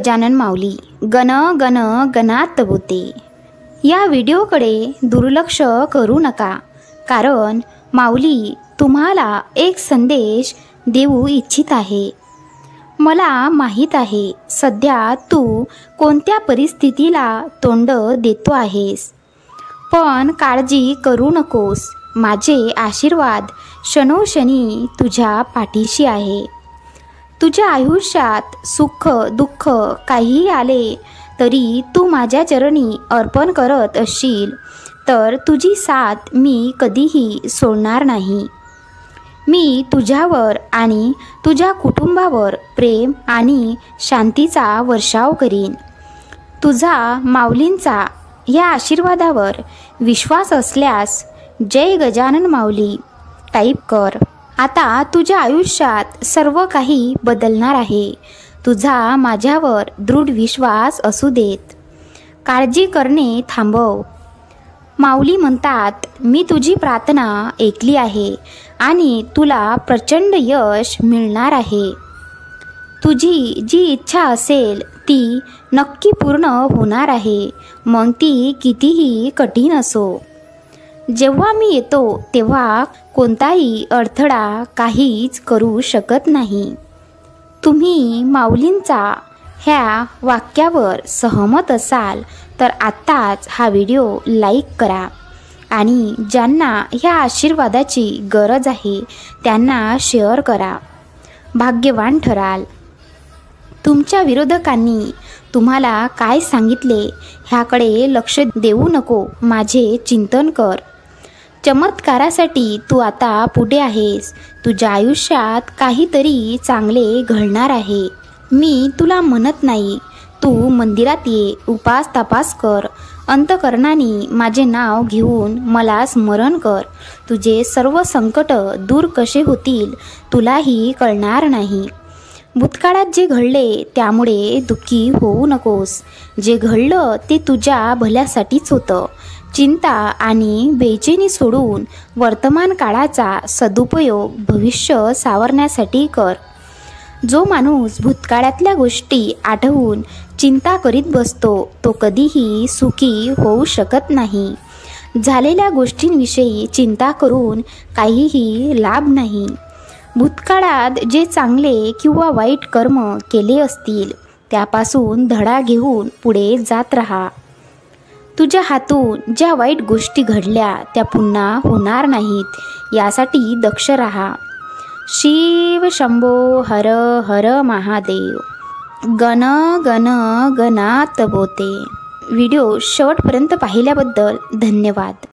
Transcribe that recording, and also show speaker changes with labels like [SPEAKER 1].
[SPEAKER 1] गजानन माऊली गण गण गणात बोते। या व्हिडिओकडे दुर्लक्ष करू नका, कारण माऊली तुम्हाला एक संदेश देऊ इच्छित आहे। मला माहीत आहे सध्या तू कोणत्या परिस्थितीला तोंड देतो आहेस, पण काळजी करू नकोस। माझे आशीर्वाद क्षणोक्षणी तुझ्या पाठीशी आहे। तुझ्या आयुष्यात सुख दुःख काहीही आले तरी तू माझ्या चरणी अर्पण करत असशील तर तुझी साथ मी कधीही सोडणार नाही। मी तुझ्यावर आणि तुझ्या कुटुंबावर प्रेम आणि शांतीचा वर्षाव करीन। तुझा माऊलींचा या आशीर्वादावर विश्वास असल्यास जय गजानन माऊली टाईप कर। आता तुझ्या आयुष्यात सर्व काही बदलणार आहे। तुझा माझ्यावर दृढ विश्वास असू देत। काळजी करणे थांबव। माऊली म्हणतात, मी तुझी प्रार्थना ऐकली आहे आणि तुला प्रचंड यश मिळणार आहे। तुझी जी इच्छा असेल ती नक्की पूर्ण होणार आहे, मग ती कितीही कठीण असो। जेव्हा मी येतो तेव्हा कोणताही अडथळा काहीच करू शकत नाही। तुम्ही माऊलींचा ह्या वाक्यावर सहमत असाल तर आत्ताच हा व्हिडिओ लाईक करा आणि ज्यांना ह्या आशीर्वादाची गरज आहे त्यांना शेअर करा। भाग्यवान ठराल। तुमच्या विरोधकांनी तुम्हाला काय सांगितले ह्याकडे लक्ष देऊ नको, माझे चिंतन कर। चमत्कारासाठी तू आता पुढे आहेस। तुझ्या आयुष्यात काहीतरी चांगले घडणार आहे। मी तुला म्हणत नाही, तू मंदिरात ये, उपास तपास कर, अंतकरणाने माझे नाव घेऊन मला स्मरण कर। तुझे सर्व संकट दूर कसे होतील तुलाही कळणार नाही। भूतकाळात जे घडले त्यामुळे दुःखी होऊ नकोस। जे घडलं ते तुझ्या भल्यासाठीच होतं। चिंता आणि बेचैनी सोडून वर्तमान काळाचा सदुपयोग भविष्य सावरण्यासाठी कर। जो माणूस भूतकाळातल्या गोष्टी आठवून चिंता करीत बसतो तो कधीही सुखी होऊ शकत नाही। झालेल्या गोष्टींविषयी चिंता करून काहीही लाभ नाही। भूतकाळात जे चांगले किंवा वाईट कर्म केले असतील त्यापासून धडा घेऊन पुढे जात राहा। तुझ्या हातून ज्या वाईट गोष्टी घडल्या त्या पुन्हा होणार नाहीत यासाठी दक्ष राहा। शिव शंभो हर हर महादेव गण गण गणात बोते। व्हिडिओ शेवटपर्यंत पाहिल्याबद्दल धन्यवाद।